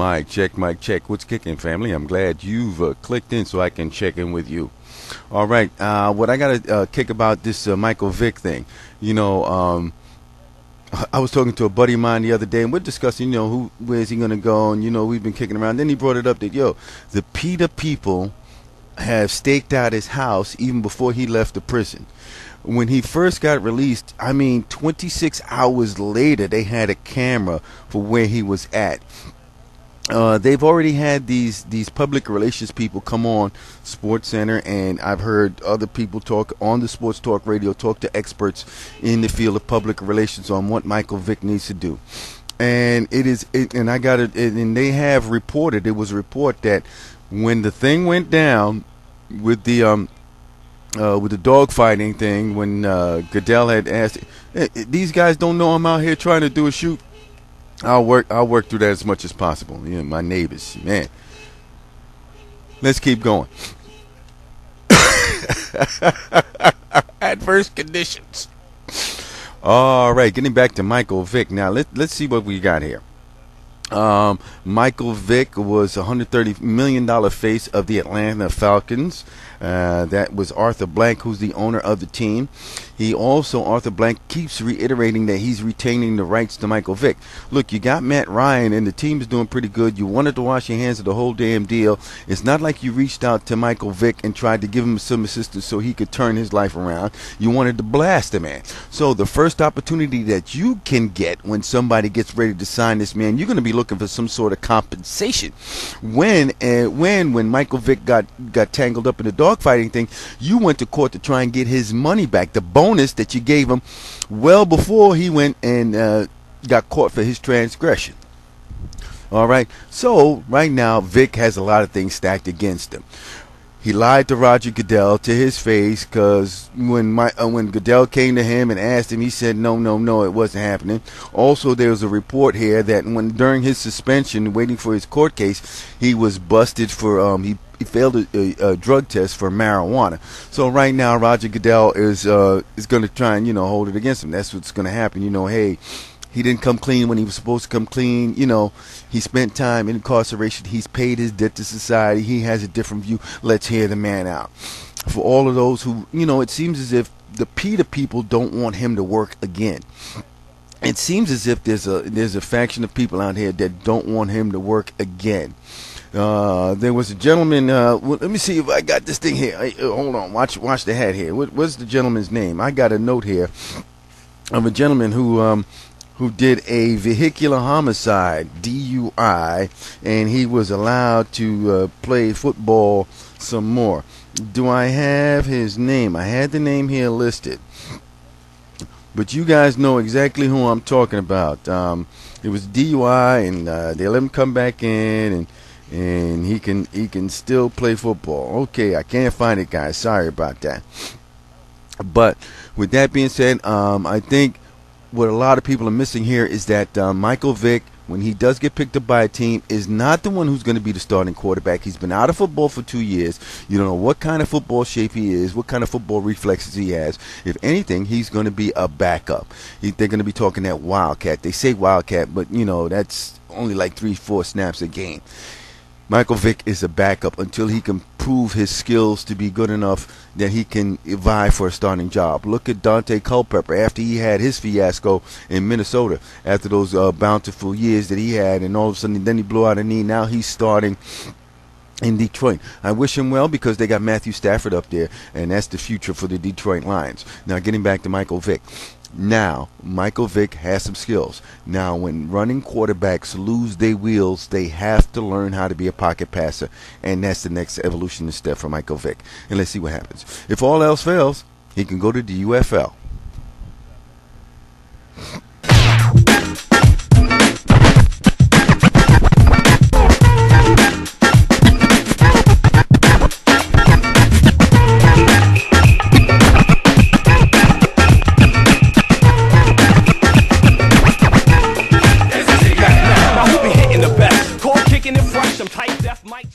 Mic check. What's kicking, family? I'm glad you've clicked in so I can check in with you. All right. What I got to kick about this Michael Vick thing. I was talking to a buddy of mine the other day, and we're discussing, where's he going to go, and, we've been kicking around. Then he brought it up that, the PETA people have staked out his house even before he left the prison. When he first got released, 26 hours later, they had a camera for where he was at. They've already had these public relations people come on Sports Center, and I've heard other people talk on the Sports Talk Radio, talk to experts in the field of public relations on what Michael Vick needs to do. And and they have reported, it was a report that when the thing went down with the dogfighting thing, when Goodell had asked, hey, these guys don't know I'm out here trying to do a shoot. I'll work through that as much as possible. My neighbors, man. Let's keep going. Adverse conditions. All right, getting back to Michael Vick. Now let's see what we got here. Michael Vick was $130 million face of the Atlanta Falcons. That was Arthur Blank, who's the owner of the team. Arthur Blank keeps reiterating that he's retaining the rights to Michael Vick. Look, you got Matt Ryan, and the team's doing pretty good. You wanted to wash your hands of the whole damn deal. It's not like you reached out to Michael Vick and tried to give him some assistance so he could turn his life around. You wanted to blast the man. So the first opportunity that you can get when somebody gets ready to sign this man, you're going to be looking for some sort of compensation. When Michael Vick got tangled up in the dogfighting thing, you went to court to try and get his money back, the bonus that you gave him well before he went and got caught for his transgression. All right, so right now Vick has a lot of things stacked against him. He lied to Roger Goodell to his face, because when Goodell came to him and asked him, he said no, it wasn't happening. Also, there was a report here that during his suspension, waiting for his court case, he was busted for he failed a drug test for marijuana. So right now, Roger Goodell is going to try and hold it against him. That's what's going to happen. Hey, he didn't come clean when he was supposed to come clean. He spent time in incarceration. He's paid his debt to society. He has a different view. Let's hear the man out. For all of those who, it seems as if the PETA people don't want him to work again. It seems as if there's a faction of people out here that don't want him to work again. There was a gentleman. Let me see if I got this thing here. Hold on. Watch the hat here. What's the gentleman's name? I got a note here of a gentleman who did a vehicular homicide, DUI, and he was allowed to play football some more. Do I have his name? I had the name here listed, but you guys know exactly who I'm talking about. It was DUI, and they let him come back in, and he can still play football. Okay, I can't find it, guys. Sorry about that. But with that being said, I think what a lot of people are missing here is that Michael Vick, when he does get picked up by a team, is not the one who's going to be the starting quarterback. He's been out of football for 2 years. You don't know what kind of football shape he is, what kind of football reflexes he has. If anything, he's going to be a backup. They're going to be talking that wildcat. They say wildcat, but that's only like 3-4 snaps a game. Michael Vick is a backup until he can prove his skills to be good enough that he can vie for a starting job. Look at Dante Culpepper after he had his fiasco in Minnesota, after those bountiful years that he had, and all of a sudden then he blew out a knee. Now he's starting in Detroit. I wish him well, because they got Matthew Stafford up there, and that's the future for the Detroit Lions. Now getting back to Michael Vick. Now, Michael Vick has some skills. Now, when running quarterbacks lose their wheels, they have to learn how to be a pocket passer, and that's the next evolution step for Michael Vick. And let's see what happens. If all else fails, he can go to the UFL. Kicking it fresh, I'm tight, deaf, mic.